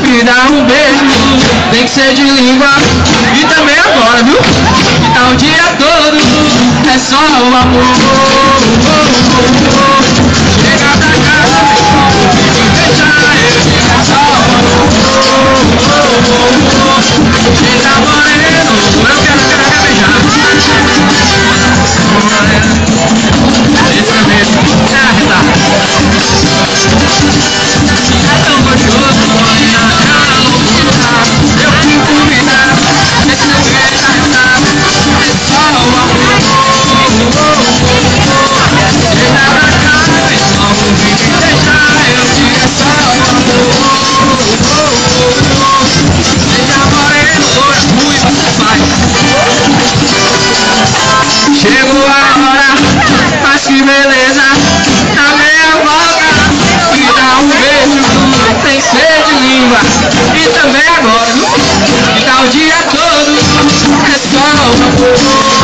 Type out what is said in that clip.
me dá um beijo, tem que ser de língua. E também agora, viu? Que tá o dia todo, é só o amor. Chega pra casa, deixa eu é só o amor. Chega moreno, eu quero beijar. Esse mesmo, é arretar. É tão gostoso, morena, eu fico cuidado, esse não quer arretar. É só o amor. Chega pra casa, pessoal, vou me deixar, eu digo é só o amor. Seja moreno, loura, ruiva, faz. Chegou a hora, mas que beleza, na meia volta, me dá um beijo, tem que ser de língua. E também agora, que tá o dia todo, é só o amor.